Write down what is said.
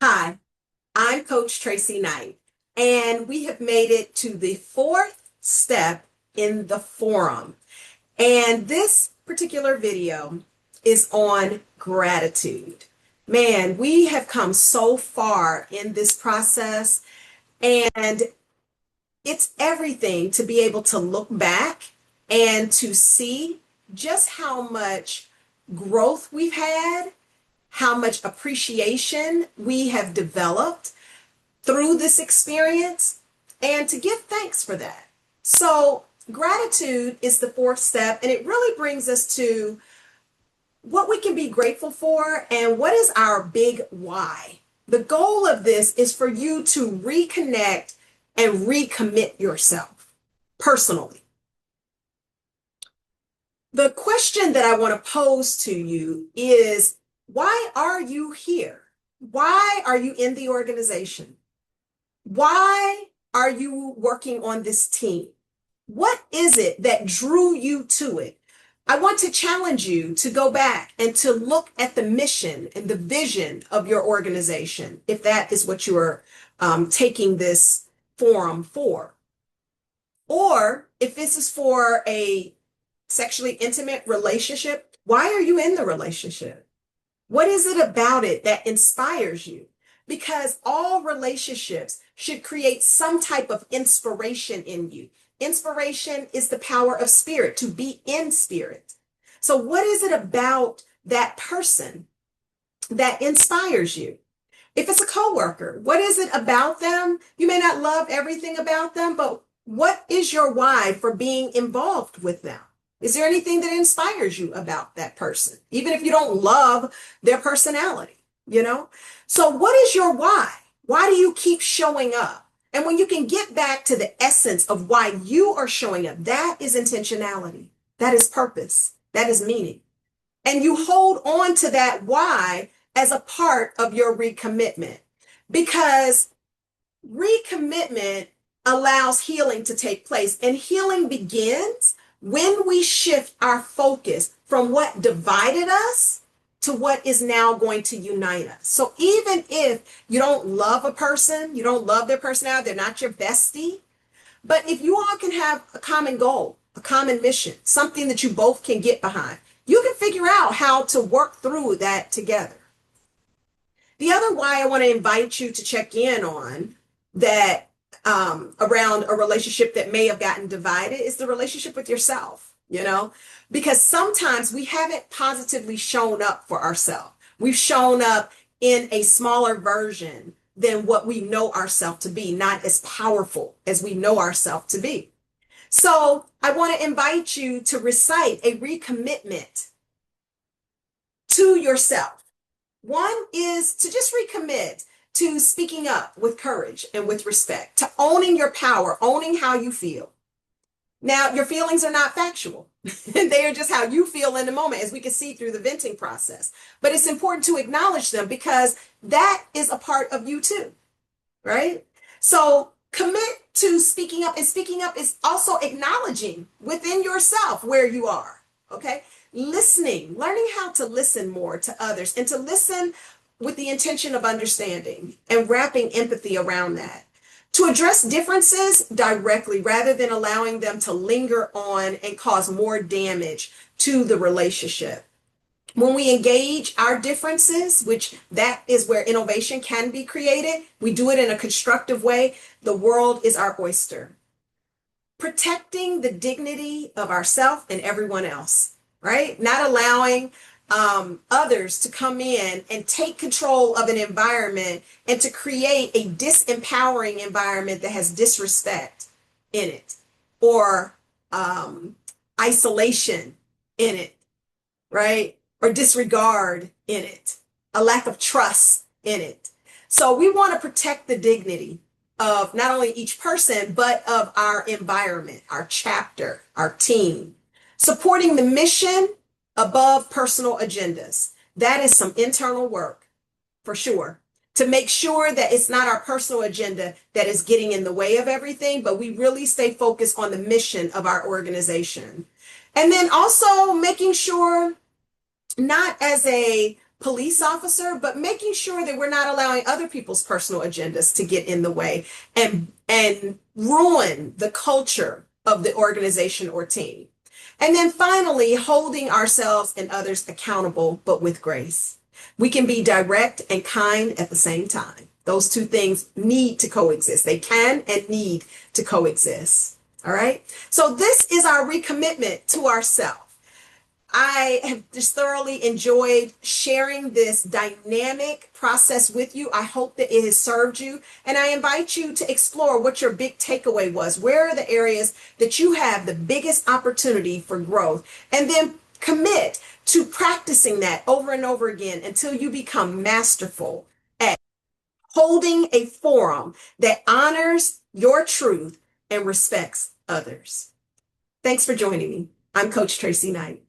Hi, I'm Coach Tracy Knight, and we have made it to the fourth step in the forum. And this particular video is on gratitude. Man, we have come so far in this process, and it's everything to be able to look back and to see just how much growth we've had, how much appreciation we have developed through this experience, and to give thanks for that. So, gratitude is the fourth step, and it really brings us to what we can be grateful for and what is our big why. The goal of this is for you to reconnect and recommit yourself personally. The question that I want to pose to you is, why are you here? Why are you in the organization? Why are you working on this team? What is it that drew you to it? I want to challenge you to go back and to look at the mission and the vision of your organization, if that is what you are taking this forum for. Or if this is for a sexually intimate relationship, why are you in the relationship? What is it about it that inspires you? Because all relationships should create some type of inspiration in you. Inspiration is the power of spirit, to be in spirit. So, what is it about that person that inspires you? If it's a coworker, what is it about them? You may not love everything about them, but what is your why for being involved with them? Is there anything that inspires you about that person, even if you don't love their personality, you know? So what is your why? Why do you keep showing up? And when you can get back to the essence of why you are showing up, that is intentionality. That is purpose. That is meaning. And you hold on to that why as a part of your recommitment, because recommitment allows healing to take place, and healing begins when we shift our focus from what divided us to what is now going to unite us. So even if you don't love a person, you don't love their personality, they're not your bestie, but if you all can have a common goal, a common mission, something that you both can get behind, you can figure out how to work through that together. The other why I want to invite you to check in on that around a relationship that may have gotten divided is the relationship with yourself, because sometimes we haven't positively shown up for ourselves. We've shown up in a smaller version than what we know ourselves to be, not as powerful as we know ourselves to be. So I want to invite you to recite a recommitment to yourself. One is to just recommit to speaking up with courage and with respect, to owning your power, owning how you feel. Now, your feelings are not factual. They are just how you feel in the moment, as we can see through the venting process. But it's important to acknowledge them because that is a part of you too, right? So commit to speaking up, and speaking up is also acknowledging within yourself where you are, okay? Listening, learning how to listen more to others and to listen with the intention of understanding and wrapping empathy around that. To address differences directly rather than allowing them to linger on and cause more damage to the relationship. When we engage our differences, which that is where innovation can be created, we do it in a constructive way, the world is our oyster. Protecting the dignity of ourselves and everyone else, right? Not allowing others to come in and take control of an environment and to create a disempowering environment that has disrespect in it, or isolation in it, right? Or disregard in it, a lack of trust in it. So we want to protect the dignity of not only each person, but of our environment, our chapter, our team. Supporting the mission above personal agendas. That is some internal work for sure, to make sure that it's not our personal agenda that is getting in the way of everything, but we really stay focused on the mission of our organization. And then also making sure, not as a police officer, but making sure that we're not allowing other people's personal agendas to get in the way and ruin the culture of the organization or team. And then finally, holding ourselves and others accountable, but with grace. We can be direct and kind at the same time. Those two things need to coexist. They can and need to coexist. All right. So this is our recommitment to ourselves. I have just thoroughly enjoyed sharing this dynamic process with you. I hope that it has served you. And I invite you to explore what your big takeaway was. Where are the areas that you have the biggest opportunity for growth? And then commit to practicing that over and over again until you become masterful at holding a forum that honors your truth and respects others. Thanks for joining me. I'm Coach Tracy Knight.